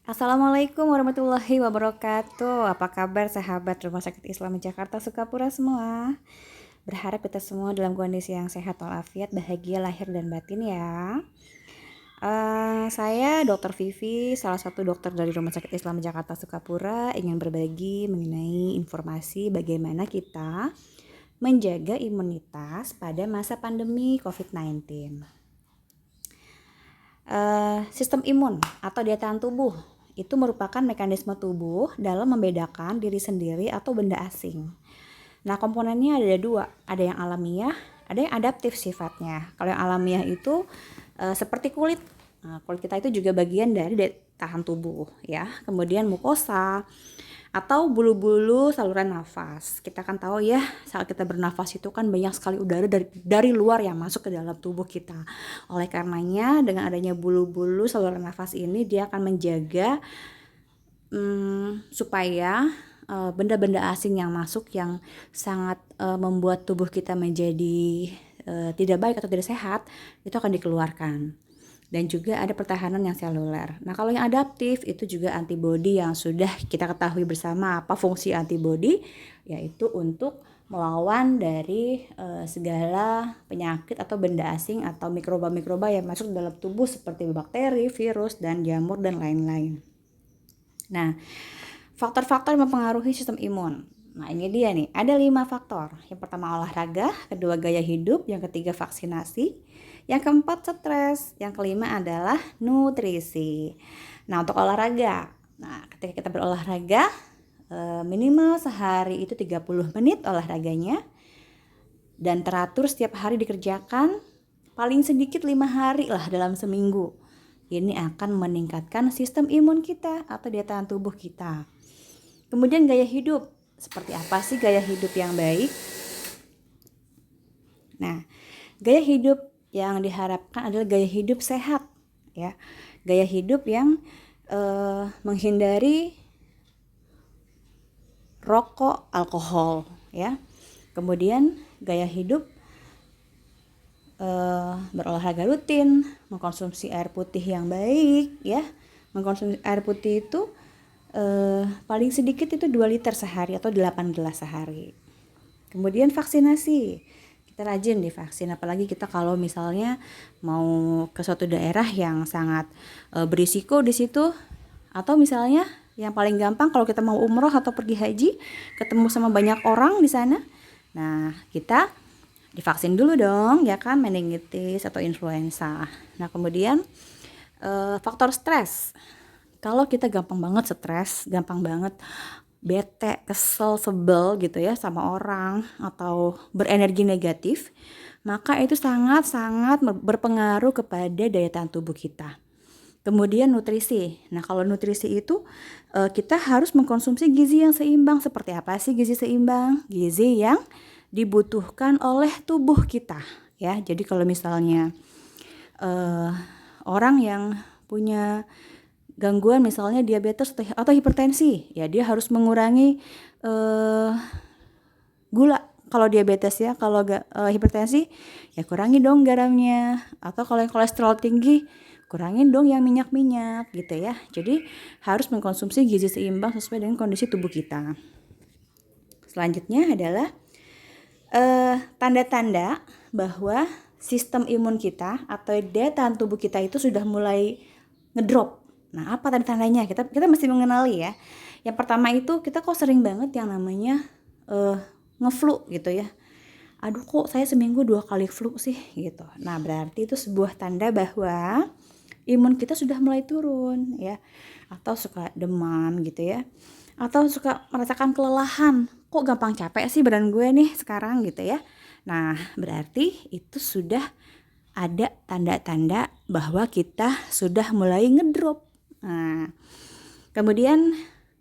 Assalamualaikum warahmatullahi wabarakatuh. Apa kabar sahabat Rumah Sakit Islam Jakarta Sukapura semua? Berharap kita semua dalam kondisi yang sehat walafiat, bahagia lahir dan batin ya. Saya Dr. Vivi, salah satu dokter dari Rumah Sakit Islam Jakarta Sukapura, ingin berbagi mengenai informasi bagaimana kita menjaga imunitas pada masa pandemi COVID-19. Sistem imun atau daya tahan tubuh itu merupakan mekanisme tubuh dalam membedakan diri sendiri atau benda asing. Nah, komponennya ada dua, ada yang alamiah, ada yang adaptif sifatnya. Kalau yang alamiah itu seperti kulit. Nah, kulit kita itu juga bagian dari daya tahan tubuh ya. Kemudian mukosa atau bulu-bulu saluran nafas. Kita kan tahu ya, saat kita bernafas itu kan banyak sekali udara dari luar yang masuk ke dalam tubuh kita. Oleh karenanya, dengan adanya bulu-bulu saluran nafas ini, dia akan menjaga supaya benda-benda asing yang masuk yang sangat membuat tubuh kita menjadi tidak baik atau tidak sehat, itu akan dikeluarkan. Dan juga ada pertahanan yang seluler. Nah, kalau yang adaptif itu juga antibodi yang sudah kita ketahui bersama apa fungsi antibodi, yaitu untuk melawan dari segala penyakit atau benda asing atau mikroba-mikroba yang masuk dalam tubuh seperti bakteri, virus, dan jamur dan lain-lain. Nah, faktor-faktor yang mempengaruhi sistem imun. Nah, ini dia nih, ada 5 faktor. Yang pertama olahraga, kedua gaya hidup, yang ketiga vaksinasi, yang keempat stres, yang kelima adalah nutrisi. Nah, untuk olahraga. Nah, ketika kita berolahraga, minimal sehari itu 30 menit olahraganya. Dan teratur setiap hari dikerjakan, paling sedikit 5 hari lah dalam seminggu. Ini akan meningkatkan sistem imun kita atau daya tahan tubuh kita. Kemudian gaya hidup. Seperti apa sih gaya hidup yang baik? Nah, gaya hidup yang diharapkan adalah gaya hidup sehat, ya. Gaya hidup yang menghindari rokok, alkohol, ya. Kemudian gaya hidup berolahraga rutin, mengkonsumsi air putih yang baik, ya. Mengkonsumsi air putih itu paling sedikit itu 2 liter sehari atau 8 gelas sehari. Kemudian vaksinasi. Kita rajin divaksin, apalagi kita kalau misalnya mau ke suatu daerah yang sangat berisiko di situ, atau misalnya yang paling gampang kalau kita mau umroh atau pergi haji, ketemu sama banyak orang di sana. Nah, kita divaksin dulu dong, ya kan, meningitis atau influenza. Nah, kemudian faktor stres. Kalau kita gampang banget stres, gampang banget bete, kesel, sebel gitu ya sama orang atau berenergi negatif, maka itu sangat-sangat berpengaruh kepada daya tahan tubuh kita. Kemudian nutrisi. Nah, kalau nutrisi itu kita harus mengkonsumsi gizi yang seimbang. Seperti apa sih gizi seimbang? Gizi yang dibutuhkan oleh tubuh kita, ya. Jadi kalau misalnya orang yang punya gangguan misalnya diabetes atau hipertensi, ya dia harus mengurangi gula. Kalau diabetes ya, kalau hipertensi ya kurangi dong garamnya. Atau kalau yang kolesterol tinggi, kurangin dong yang minyak-minyak gitu ya. Jadi harus mengkonsumsi gizi seimbang sesuai dengan kondisi tubuh kita. Selanjutnya adalah tanda-tanda bahwa sistem imun kita atau daya tahan tubuh kita itu sudah mulai ngedrop. Nah, apa tanda-tandanya? Kita mesti mengenali ya. Yang pertama itu kita kok sering banget yang namanya ngeflu gitu ya. Aduh, kok saya seminggu 2 kali flu sih gitu. Nah, berarti itu sebuah tanda bahwa imun kita sudah mulai turun ya. Atau suka demam gitu ya. Atau suka merasakan kelelahan. Kok gampang capek sih badan gue nih sekarang gitu ya. Nah, berarti itu sudah ada tanda-tanda bahwa kita sudah mulai ngedrop. Nah, kemudian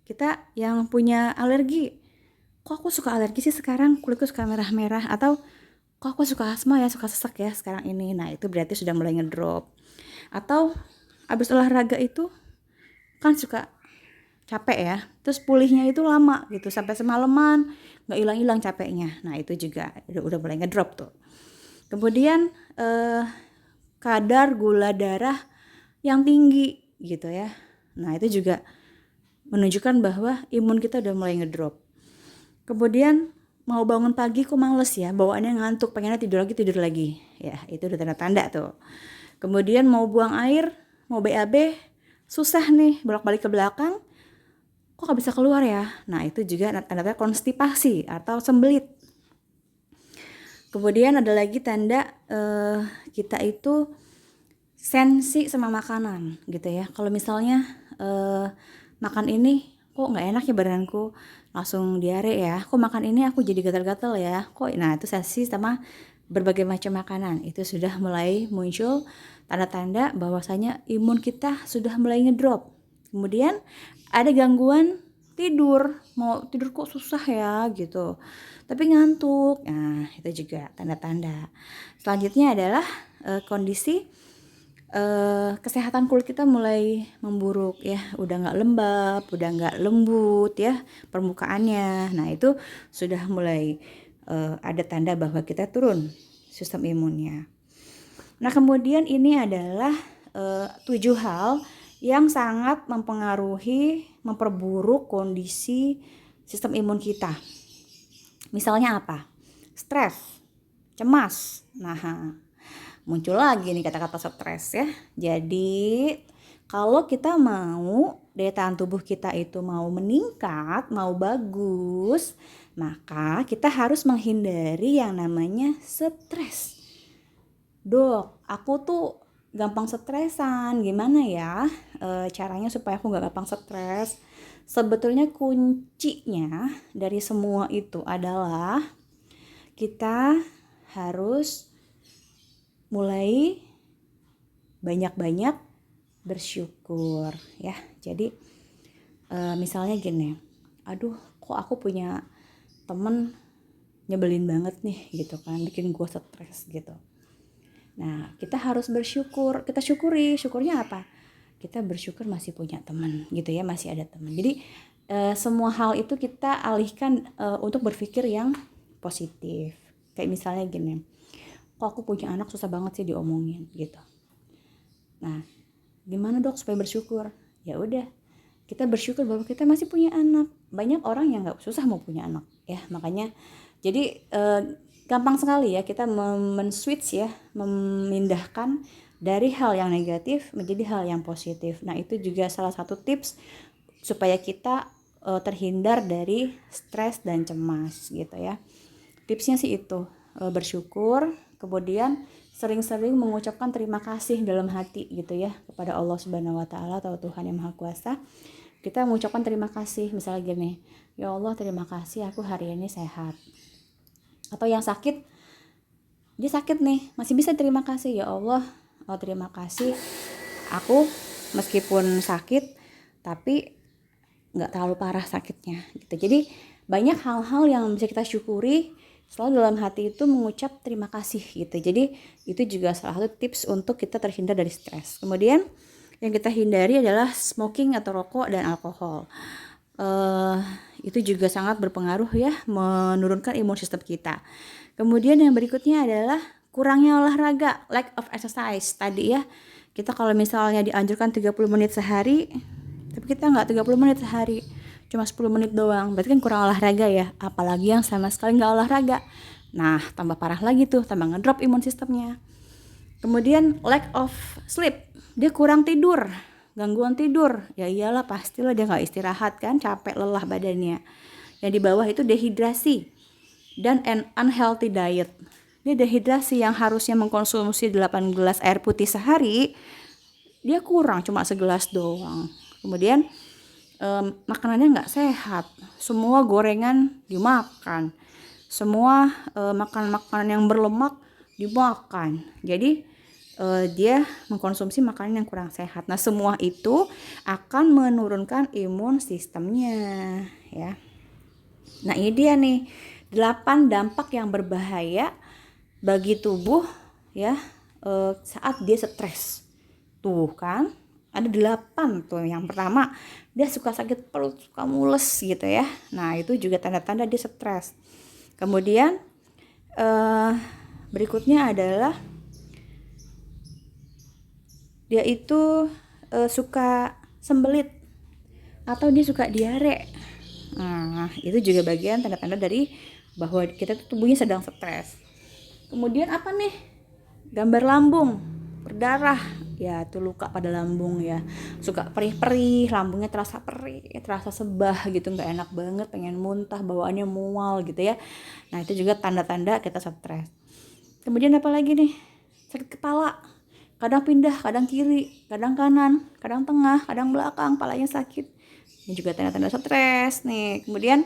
kita yang punya alergi, kok aku suka alergi sih sekarang, kulitku suka merah-merah, atau kok aku suka asma ya, suka sesak ya sekarang ini. Nah, itu berarti sudah mulai ngedrop. Atau abis olahraga itu kan suka capek ya, terus pulihnya itu lama gitu, sampai semalaman nggak hilang-hilang capeknya. Nah, itu juga udah mulai ngedrop tuh. Kemudian kadar gula darah yang tinggi gitu ya. Nah, itu juga menunjukkan bahwa imun kita udah mulai ngedrop. Kemudian mau bangun pagi kok males ya, bawaannya ngantuk, pengennya tidur lagi. Ya, itu udah tanda-tanda tuh. Kemudian mau buang air, mau BAB, susah nih, bolak-balik ke belakang, kok gak bisa keluar ya. Nah, itu juga tanda-tanda konstipasi atau sembelit. Kemudian ada lagi tanda kita itu sensi sama makanan gitu ya. Kalau misalnya makan ini kok nggak enak ya badanku, langsung diare ya. Kok makan ini aku jadi gatal-gatal ya. Kok, nah itu sensi sama berbagai macam makanan. Itu sudah mulai muncul tanda-tanda bahwasanya imun kita sudah mulai ngedrop. Kemudian ada gangguan tidur, mau tidur kok susah ya gitu, tapi ngantuk. Nah, itu juga tanda-tanda. Selanjutnya adalah kondisi kesehatan kulit kita mulai memburuk ya, udah nggak lembab, udah nggak lembut ya permukaannya. Nah, itu sudah mulai ada tanda bahwa kita turun sistem imunnya. Nah, kemudian ini adalah 7 hal yang sangat mempengaruhi, memperburuk kondisi sistem imun kita. Misalnya apa? Stres, cemas. Nah, muncul lagi nih kata-kata stres ya. Jadi, kalau kita mau daya tahan tubuh kita itu mau meningkat, mau bagus, maka kita harus menghindari yang namanya stres. Dok, aku tuh gampang stresan, gimana ya caranya supaya aku gak gampang stres? Sebetulnya kuncinya dari semua itu adalah kita harus mulai banyak-banyak bersyukur ya. Jadi misalnya gini, aduh kok aku punya temen nyebelin banget nih gitu kan, bikin gue stres gitu. Nah, kita harus bersyukur, kita syukurnya apa? Kita bersyukur masih punya teman gitu ya, masih ada teman. Jadi semua hal itu kita alihkan untuk berpikir yang positif. Kayak misalnya gini, kok aku punya anak susah banget sih diomongin gitu. Nah, gimana dok supaya bersyukur? Ya udah, kita bersyukur bahwa kita masih punya anak. Banyak orang yang nggak susah mau punya anak ya, makanya jadi gampang sekali ya kita men-switch ya, memindahkan dari hal yang negatif menjadi hal yang positif. Nah, itu juga salah satu tips supaya kita terhindar dari stres dan cemas gitu ya. Tipsnya sih itu, bersyukur, kemudian sering-sering mengucapkan terima kasih dalam hati gitu ya kepada Allah Subhanahu wa taala atau Tuhan yang Maha Kuasa. Kita mengucapkan terima kasih, misalnya gini, ya Allah terima kasih aku hari ini sehat. Atau yang sakit, dia sakit nih, masih bisa terima kasih, ya Allah terima kasih aku meskipun sakit tapi nggak terlalu parah sakitnya gitu. Jadi banyak hal-hal yang bisa kita syukuri, selalu dalam hati itu mengucap terima kasih gitu. Jadi itu juga salah satu tips untuk kita terhindar dari stres. Kemudian yang kita hindari adalah smoking atau rokok dan alkohol. Itu juga sangat berpengaruh ya, menurunkan imun sistem kita. Kemudian yang berikutnya adalah kurangnya olahraga, lack of exercise tadi ya. Kita kalau misalnya dianjurkan 30 menit sehari, tapi kita nggak 30 menit sehari, cuma 10 menit doang, berarti kan kurang olahraga ya. Apalagi yang sama sekali nggak olahraga, nah tambah parah lagi tuh, tambah ngedrop imun sistemnya. Kemudian lack of sleep, dia kurang tidur, gangguan tidur, ya iyalah pastilah dia nggak istirahat kan, capek lelah badannya. Yang di bawah itu dehidrasi dan an unhealthy diet. Dia dehidrasi, yang harusnya mengkonsumsi 8 gelas air putih sehari, dia kurang cuma segelas doang. Kemudian makanannya nggak sehat, semua gorengan dimakan, semua makanan yang berlemak dimakan. Jadi dia mengkonsumsi makanan yang kurang sehat. Nah, semua itu akan menurunkan imun sistemnya ya. Nah, ini dia nih 8 dampak yang berbahaya bagi tubuh ya saat dia stres. Tuh kan ada 8 tuh. Yang pertama, dia suka sakit perut, suka mules gitu ya. Nah, itu juga tanda-tanda dia stres. Kemudian berikutnya adalah dia itu suka sembelit, atau dia suka diare. Nah, itu juga bagian tanda-tanda dari bahwa kita tuh tubuhnya sedang stres. Kemudian apa nih? Gambar lambung berdarah, ya itu luka pada lambung ya. Suka perih-perih, lambungnya terasa perih, terasa sebah gitu, nggak enak banget, pengen muntah, bawaannya mual gitu ya. Nah, itu juga tanda-tanda kita stres. Kemudian apa lagi nih? Sakit kepala, kadang pindah, kadang kiri, kadang kanan, kadang tengah, kadang belakang, palanya sakit. Ini juga tanda-tanda stres nih. Kemudian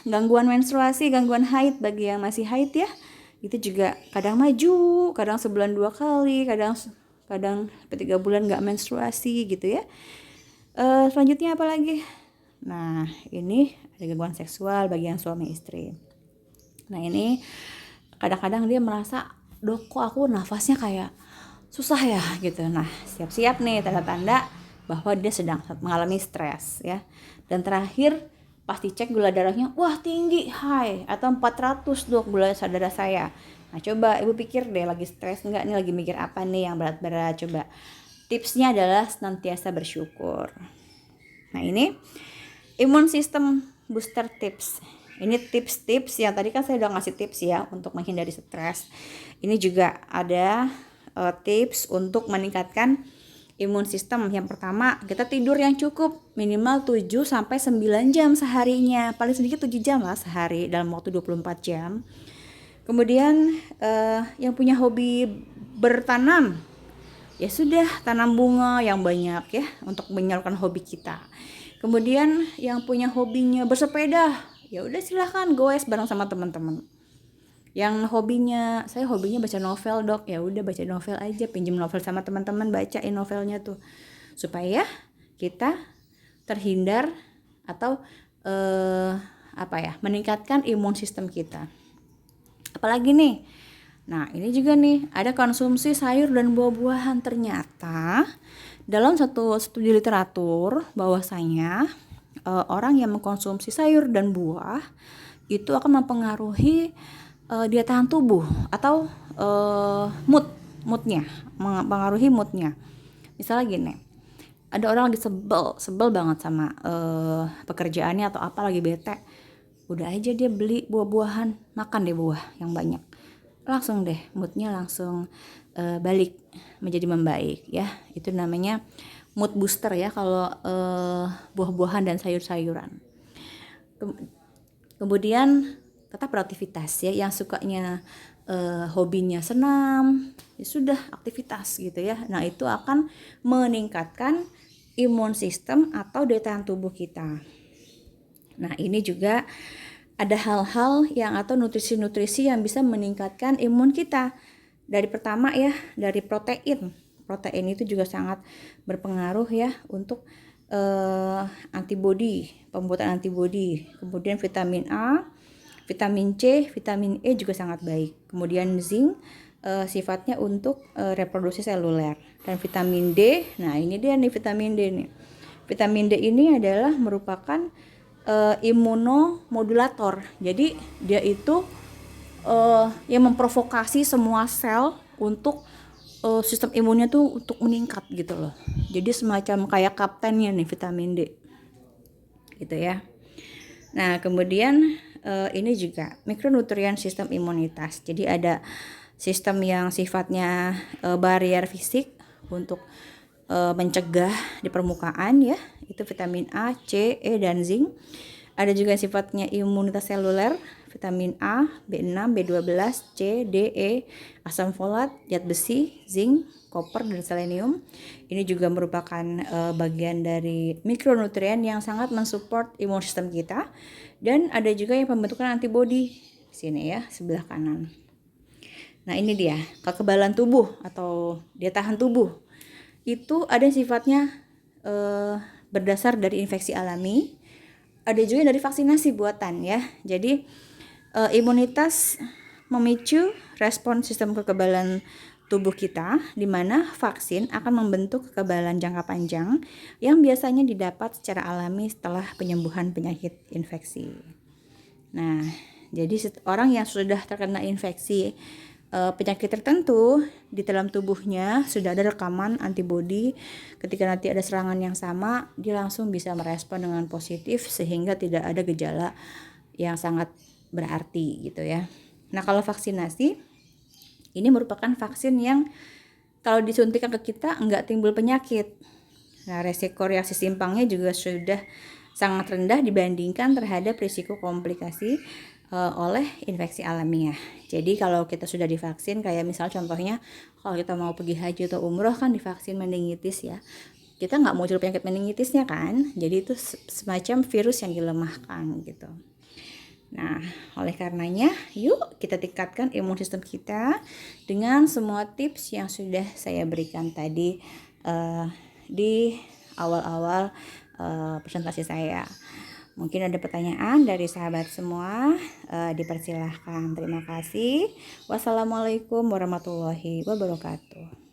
gangguan menstruasi, gangguan haid bagi yang masih haid ya, itu juga kadang maju, kadang sebulan 2 kali, kadang kadang 3 bulan nggak menstruasi gitu ya. Selanjutnya apa lagi? Nah, ini ada gangguan seksual bagi yang suami istri. Nah, ini kadang-kadang dia merasa, dok kok aku nafasnya kayak susah ya gitu. Nah, siap-siap nih tanda-tanda bahwa dia sedang mengalami stres ya. Dan terakhir, pasti cek gula darahnya, wah tinggi, high, atau 400 dok gula darah saya. Nah, coba ibu pikir deh, lagi stres enggak nih, lagi mikir apa nih yang berat-berat. Coba tipsnya adalah senantiasa bersyukur. Nah, ini imun sistem booster tips. Ini tips-tips yang tadi kan saya udah ngasih tips ya untuk menghindari stres. Ini juga ada tips untuk meningkatkan imun sistem. Yang pertama, kita tidur yang cukup, minimal 7 sampai 9 jam seharinya. Paling sedikit 7 jam lah sehari dalam waktu 24 jam. Kemudian yang punya hobi bertanam, ya sudah, tanam bunga yang banyak ya untuk menyalurkan hobi kita. Kemudian yang punya hobinya bersepeda, ya udah silahkan goes bareng sama teman-teman. Yang hobinya, saya hobinya baca novel dok, ya udah baca novel aja, pinjam novel sama teman-teman, bacain novelnya tuh, supaya kita terhindar atau meningkatkan imun sistem kita. Apalagi nih, nah ini juga nih, ada konsumsi sayur dan buah-buahan. Ternyata dalam satu studi literatur bahwasanya orang yang mengkonsumsi sayur dan buah itu akan mempengaruhi daya tahan tubuh atau moodnya, mempengaruhi moodnya. Misalnya gini, ada orang lagi sebel banget sama pekerjaannya atau apa, lagi bete, udah aja dia beli buah-buahan, makan deh buah yang banyak, langsung deh moodnya langsung balik menjadi membaik ya. Itu namanya mood booster ya kalau buah-buahan dan sayur-sayuran. Kemudian tetap beraktivitas ya, yang sukanya hobinya senam, ya sudah aktivitas gitu ya. Nah, itu akan meningkatkan imun sistem atau daya tahan tubuh kita. Nah, ini juga ada hal-hal yang atau nutrisi-nutrisi yang bisa meningkatkan imun kita. Dari pertama ya, dari protein. Protein itu juga sangat berpengaruh ya untuk antibodi, pembuatan antibodi. Kemudian vitamin A, vitamin C, vitamin E juga sangat baik. Kemudian zinc sifatnya untuk reproduksi seluler. Dan vitamin D, nah ini dia nih vitamin D nih. Vitamin D ini adalah merupakan imunomodulator. Jadi dia itu yang memprovokasi semua sel untuk sistem imunnya tuh untuk meningkat gitu loh. Jadi semacam kayak kaptennya nih vitamin D gitu ya. Nah, kemudian ini juga mikronutrien sistem imunitas. Jadi ada sistem yang sifatnya barier fisik untuk mencegah di permukaan ya, itu vitamin A, C, E, dan zinc. Ada juga sifatnya imunitas seluler, vitamin A, B6, B12, C, D, E, asam folat, zat besi, zinc, koper, dan selenium. Ini juga merupakan bagian dari mikronutrien yang sangat mensupport imun sistem kita. Dan ada juga yang pembentukan antibodi sini ya, sebelah kanan. Nah, ini dia kekebalan tubuh atau daya tahan tubuh. Itu ada sifatnya berdasar dari infeksi alami. Ada juga dari vaksinasi buatan ya. Jadi imunitas memicu respon sistem kekebalan tubuh kita, di mana vaksin akan membentuk kekebalan jangka panjang yang biasanya didapat secara alami setelah penyembuhan penyakit infeksi. Nah, jadi orang yang sudah terkena infeksi penyakit tertentu di dalam tubuhnya sudah ada rekaman antibodi, ketika nanti ada serangan yang sama dia langsung bisa merespon dengan positif sehingga tidak ada gejala yang sangat berarti gitu ya. Nah, kalau vaksinasi ini merupakan vaksin yang kalau disuntikan ke kita enggak timbul penyakit. Nah, resiko reaksi simpangnya juga sudah sangat rendah dibandingkan terhadap risiko komplikasi oleh infeksi alamiah. Jadi kalau kita sudah divaksin, kayak misal contohnya kalau kita mau pergi haji atau umroh kan divaksin meningitis ya, kita nggak muncul penyakit meningitisnya kan, jadi itu semacam virus yang dilemahkan gitu. Nah, oleh karenanya yuk kita tingkatkan imun sistem kita dengan semua tips yang sudah saya berikan tadi di awal-awal presentasi saya. Mungkin ada pertanyaan dari sahabat semua, dipersilahkan. Terima kasih. Wassalamualaikum warahmatullahi wabarakatuh.